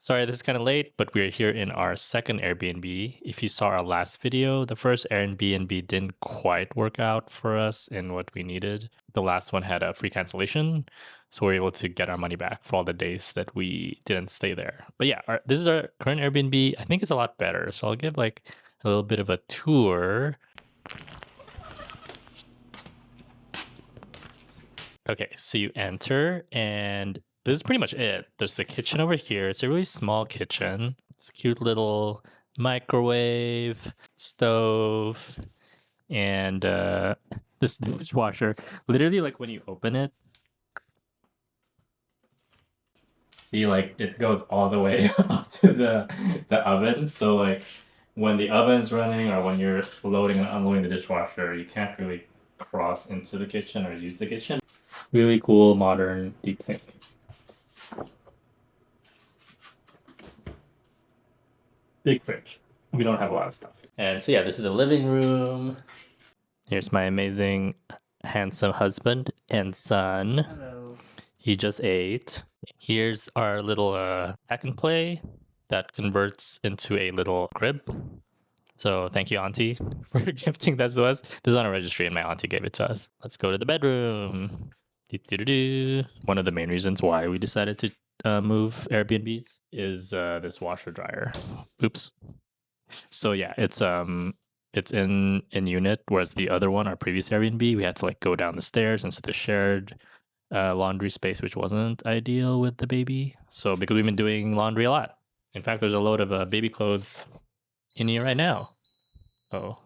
Sorry, this is kind of late, but we're here in our second Airbnb. If you saw our last video, the first Airbnb didn't quite work out for us in what we needed. The last one had a free cancellation, so we were able to get our money back for all the days that we didn't stay there. But yeah, this is our current Airbnb. I think it's a lot better, so I'll give like a little bit of a tour. Okay, so you enter and this is pretty much it. There's the kitchen over here. It's a really small kitchen. It's a cute little microwave, stove, and this dishwasher. Literally, like when you open it, see, like it goes all the way up to the oven. So like when the oven's running or when you're loading and unloading the dishwasher, you can't really cross into the kitchen or use the kitchen. Really cool, modern, deep sink. Big fridge. We don't have a lot of stuff. And so yeah, this is the living room. Here's my amazing, handsome husband and son. Hello. He just ate. Here's our little pack and play that converts into a little crib. So thank you, Auntie, for gifting that to us. This is on a registry and my auntie gave it to us. Let's go to the bedroom. One of the main reasons why we decided to move Airbnbs is this washer dryer. Oops. So yeah, it's in unit, whereas the other one, our previous Airbnb, we had to like go down the stairs into the shared laundry space, which wasn't ideal with the baby. So because we've been doing laundry a lot. In fact, there's a load of baby clothes in here right now. Oh.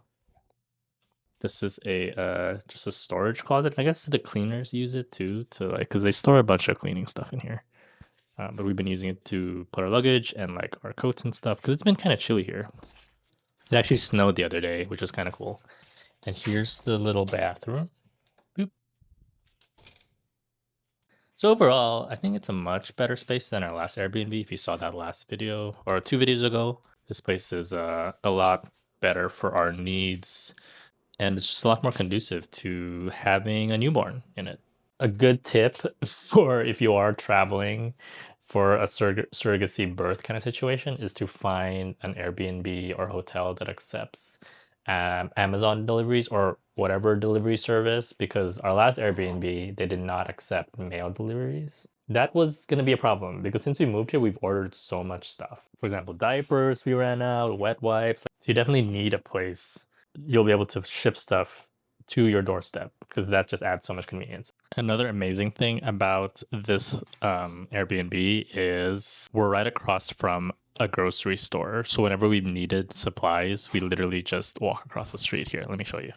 This is a just a storage closet. I guess the cleaners use it too, to like, because they store a bunch of cleaning stuff in here. But we've been using it to put our luggage and like our coats and stuff because it's been kind of chilly here. It actually snowed the other day, which was kind of cool. And here's the little bathroom. Boop. So overall, I think it's a much better space than our last Airbnb. If you saw that last video or 2 videos ago, this place is a lot better for our needs. And it's just a lot more conducive to having a newborn in it. A good tip for if you are traveling for a surrogacy birth kind of situation is to find an Airbnb or hotel that accepts Amazon deliveries or whatever delivery service, because our last Airbnb, they did not accept mail deliveries. That was going to be a problem because since we moved here, we've ordered so much stuff. For example, diapers, we ran out, wet wipes. So you definitely need a place you'll be able to ship stuff to your doorstep because that just adds so much convenience. Another amazing thing about this Airbnb is we're right across from a grocery store. So whenever we needed supplies, we literally just walk across the street here. Let me show you.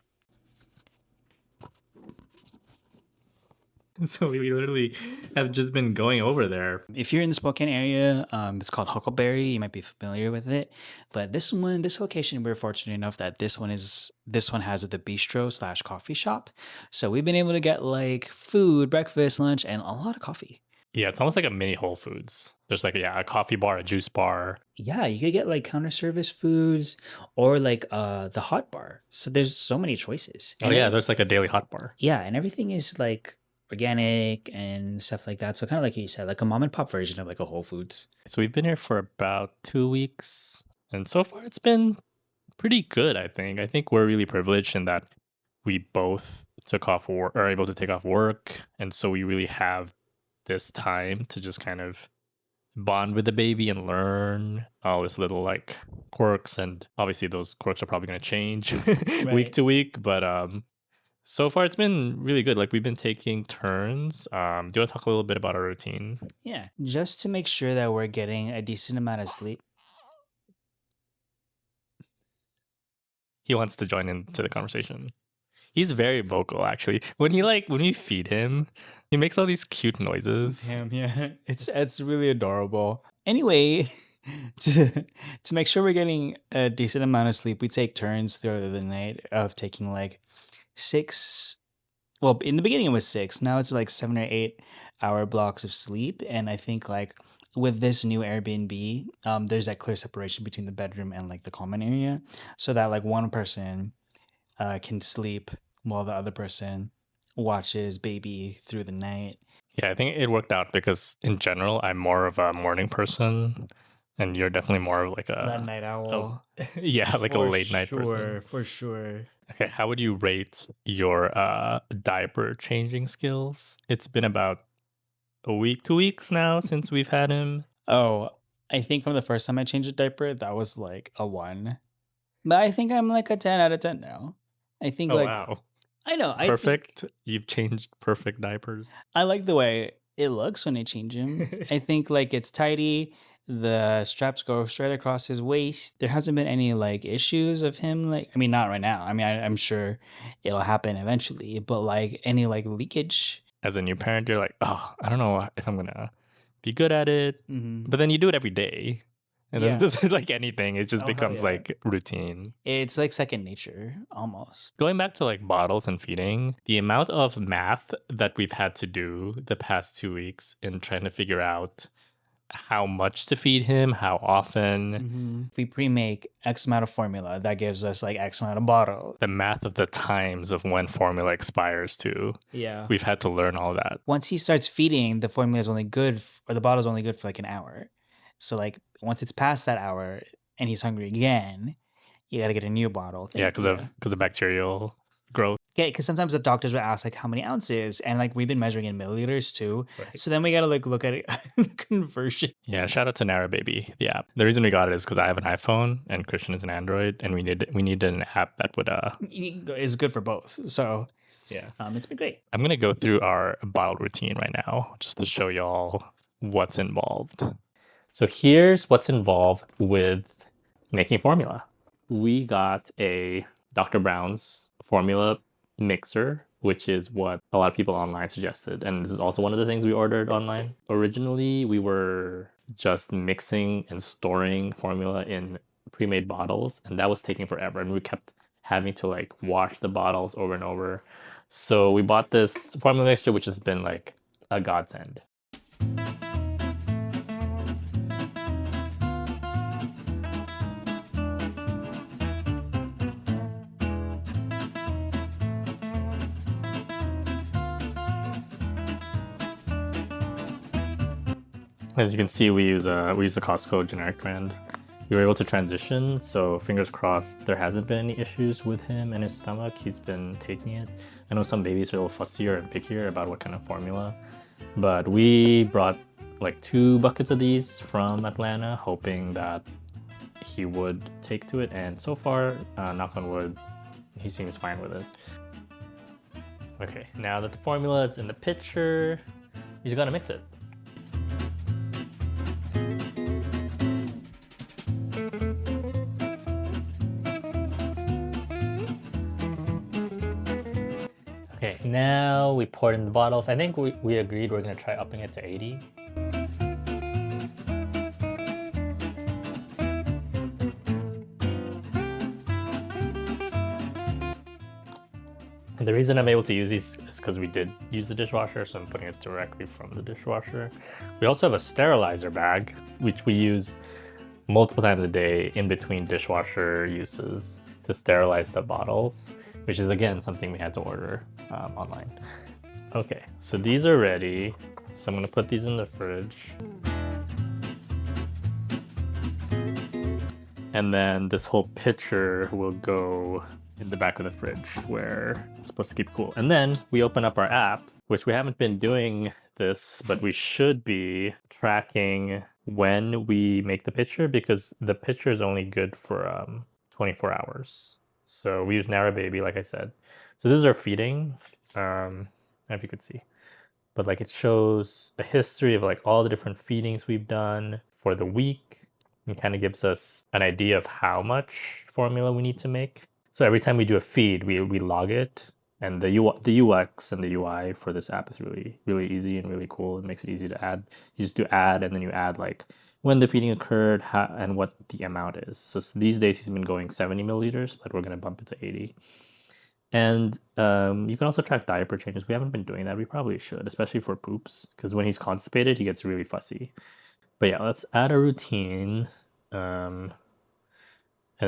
So we literally have just been going over there. If you're in the Spokane area, it's called Huckleberry. You might be familiar with it. But this location, we're fortunate enough that this one has the bistro / coffee shop. So we've been able to get like food, breakfast, lunch, and a lot of coffee. Yeah, it's almost like a mini Whole Foods. There's like a coffee bar, a juice bar. Yeah, you could get like counter service foods or like the hot bar. So there's so many choices. Oh yeah, there's like a daily hot bar. Yeah, and everything is like organic and stuff like that. So kind of like you said, like a mom and pop version of like a Whole Foods. So we've been here for about 2 weeks, and so far it's been pretty good, I think. I think we're really privileged in that we both took off work, are able to take off work, and so we really have this time to just kind of bond with the baby and learn all this little like quirks, and obviously those quirks are probably going to change week to week, but so far it's been really good. Like we've been taking turns. Do you want to talk a little bit about our routine? Yeah, just to make sure that we're getting a decent amount of sleep. He wants to join into the conversation. He's very vocal, actually. When we feed him, he makes all these cute noises. Damn, yeah, it's really adorable. Anyway, to make sure we're getting a decent amount of sleep, we take turns throughout the night of taking like 6. Well, in the beginning it was 6. Now it's like 7 or 8 hour blocks of sleep, and I think like with this new Airbnb, there's that clear separation between the bedroom and like the common area, so that like one person can sleep while the other person watches baby through the night. Yeah, I think it worked out because in general, I'm more of a morning person. And you're definitely more of like That night a owl. yeah, like a For late night person. sure. For sure. Okay, how would you rate your diaper changing skills? It's been about a week, 2 weeks now since we've had him. Oh, I think from the first time I changed a diaper, that was like a 1. But I think I'm like a 10 out of 10 now. I think Oh like wow. I know, I think Perfect. You've changed perfect diapers. I like the way it looks when I change him. I think like it's tidy. The straps go straight across his waist. There hasn't been any like issues of him like I mean not right now. I mean I'm sure it'll happen eventually, but like any like leakage. As a new parent, you're like, oh, I don't know if I'm gonna be good at it. Hmm. But then you do it every day. And then Yeah. just like anything, it just Oh hell becomes yeah. like routine. It's like second nature almost. Going back to like bottles and feeding, the amount of math that we've had to do the past 2 weeks in trying to figure out how much to feed him, how often, If we pre-make X amount of formula, that gives us like X amount of bottle. the math of the times of when formula expires too. Yeah. We've had to learn all that. Once he starts feeding, the formula is only good or the bottle is only good for like an hour. So like once it's past that hour and he's hungry again, you got to get a new bottle. Yeah, Thank you. because of bacterial growth. Okay, because sometimes the doctors would ask like how many ounces, and like we've been measuring in milliliters too. Right. So then we gotta like look at it conversion. Yeah, shout out to Nara Baby, the app. The reason we got it is because I have an iPhone and Christian is an Android, and we needed an app that would Is good for both. So yeah. it's been great. I'm gonna go through our bottle routine right now just to show y'all what's involved. So here's what's involved with making formula. We got a Dr. Brown's formula mixer, which is what a lot of people online suggested. And this is also one of the things we ordered online. Originally, we were just mixing and storing formula in pre-made bottles, and that was taking forever. And we kept having to like wash the bottles over and over. So we bought this formula mixture, which has been like a godsend. As you can see, we use the Costco generic brand. We were able to transition, so fingers crossed there hasn't been any issues with him and his stomach. He's been taking it. I know some babies are a little fussier and pickier about what kind of formula, but we brought like 2 buckets of these from Atlanta, hoping that he would take to it, and so far, knock on wood, he seems fine with it. Okay, now that the formula is in the pitcher, you just gotta mix it. Okay, now we poured in the bottles. I think we agreed we're gonna try upping it to 80. And the reason I'm able to use these is because we did use the dishwasher, so I'm putting it directly from the dishwasher. We also have a sterilizer bag, which we use multiple times a day in between dishwasher uses to sterilize the bottles, which is again something we had to order online. Okay, so these are ready. So I'm gonna put these in the fridge. And then this whole pitcher will go in the back of the fridge where it's supposed to keep cool. And then we open up our app, which we haven't been doing this, but we should be tracking when we make the pitcher because the pitcher is only good for 24 hours. So we use Nara Baby, like I said. So this is our feeding. I don't know if you could see, but like it shows a history of like all the different feedings we've done for the week. It kind of gives us an idea of how much formula we need to make. So every time we do a feed, we log it. And the UX and the UI for this app is really, really easy and really cool. It makes it easy to add. You just do add, and then you add like when the feeding occurred and what the amount is. So these days he's been going 70 milliliters, but we're going to bump it to 80. And you can also track diaper changes. We haven't been doing that. We probably should, especially for poops, because when he's constipated, he gets really fussy. But yeah, let's add a routine. And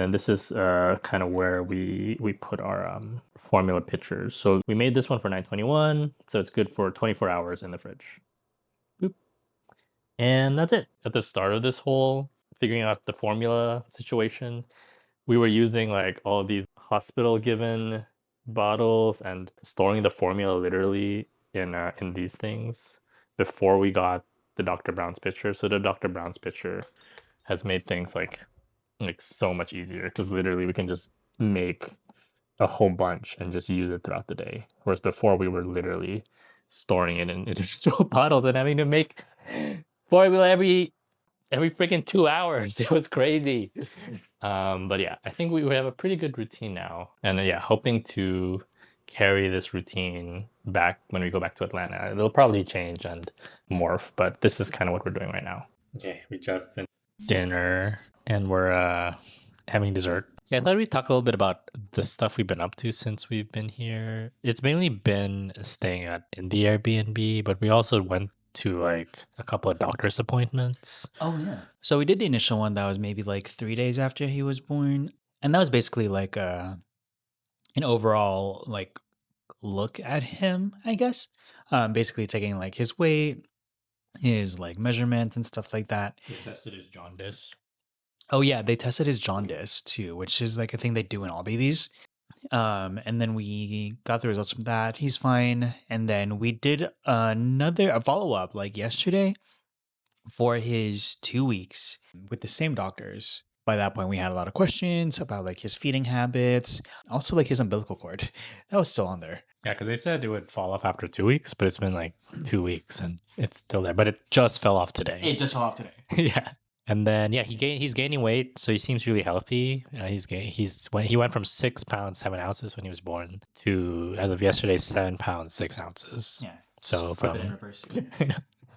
then this is kind of where we put our formula pitchers. So we made this one for 921, so it's good for 24 hours in the fridge. Boop. And that's it. At the start of this whole figuring out the formula situation, we were using like all these hospital given bottles and storing the formula literally in these things before we got the Dr. Brown's pitcher. So the Dr. Brown's pitcher has made things like so much easier because literally we can just make a whole bunch and just use it throughout the day. Whereas before we were literally storing it in individual bottles and having to make formula every freaking 2 hours. It was crazy. But yeah, I think we have a pretty good routine now. And yeah, hoping to carry this routine back when we go back to Atlanta. It'll probably change and morph, but this is kind of what we're doing right now. Okay, we just finished dinner and we're having dessert. Yeah, I thought we'd talk a little bit about the stuff we've been up to since we've been here. It's mainly been staying in the Airbnb, but we also went to like a couple of doctor's appointments. Oh yeah. So we did the initial one that was maybe like 3 days after he was born, and that was basically like an overall like look at him, I guess. Basically taking like his weight, his like measurements and stuff like that. They tested his jaundice. Oh yeah, they tested his jaundice too, which is like a thing they do in all babies. And then we got the results from that. He's fine. And then we did a follow up like yesterday for his 2 weeks with the same doctors. By that point, we had a lot of questions about like his feeding habits, also like his umbilical cord. That was still on there. Yeah, because they said it would fall off after 2 weeks, but it's been like 2 weeks and it's still there. But it just fell off today. It just fell off today. Yeah. And then yeah, he's gaining weight, so he seems really healthy. He went from 6 pounds 7 ounces when he was born to, as of yesterday, 7 pounds 6 ounces. Yeah. So Flip from it in reverse.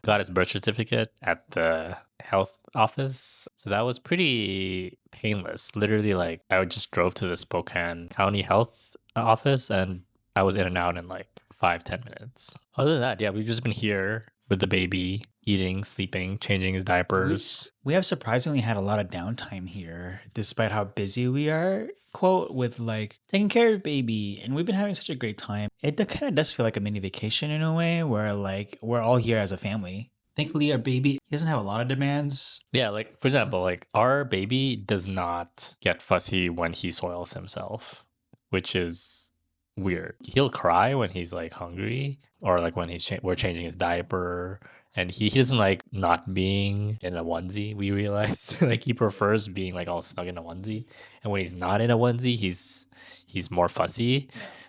got his birth certificate at the health office. So that was pretty painless. Literally, like I just drove to the Spokane County Health office and I was in and out in like 5-10 minutes. Other than that, yeah, we've just been here with the baby, eating, sleeping, changing his diapers. We have surprisingly had a lot of downtime here, despite how busy we are, quote, with like taking care of baby. And we've been having such a great time. It kind of does feel like a mini vacation in a way where like we're all here as a family. Thankfully, our baby he doesn't have a lot of demands. Yeah, like for example, like our baby does not get fussy when he soils himself, which is weird. He'll cry when he's like hungry or like when we're changing his diaper, and he doesn't like not being in a onesie. We realized like he prefers being like all snug in a onesie, and when he's not in a onesie, he's more fussy.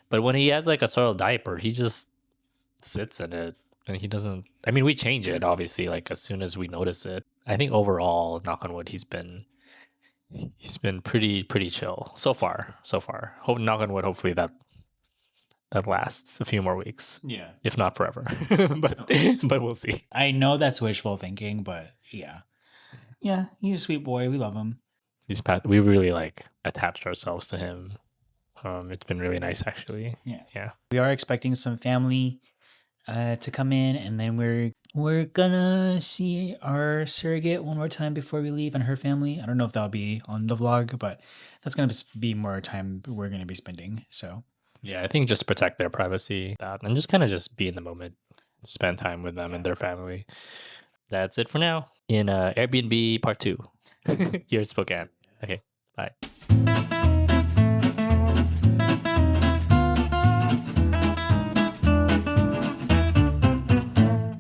But when he has like a soiled diaper, he just sits in it. And he doesn't. I mean, we change it obviously, like as soon as we notice it. I think overall, knock on wood, he's been pretty chill so far. Hope knock on wood. Hopefully that lasts a few more weeks. Yeah. If not forever. but we'll see. I know that's wishful thinking, but yeah. Yeah, he's a sweet boy. We love him. We really like attached ourselves to him. It's been really nice actually. Yeah. We are expecting some family to come in, and then we're gonna see our surrogate one more time before we leave and her family. I don't know if that'll be on the vlog, but that's gonna be more time we're gonna be spending. So yeah, I think just protect their privacy and just kind of just be in the moment, spend time with them and their family. That's it for now in Airbnb part 2 here in Spokane. Okay, bye.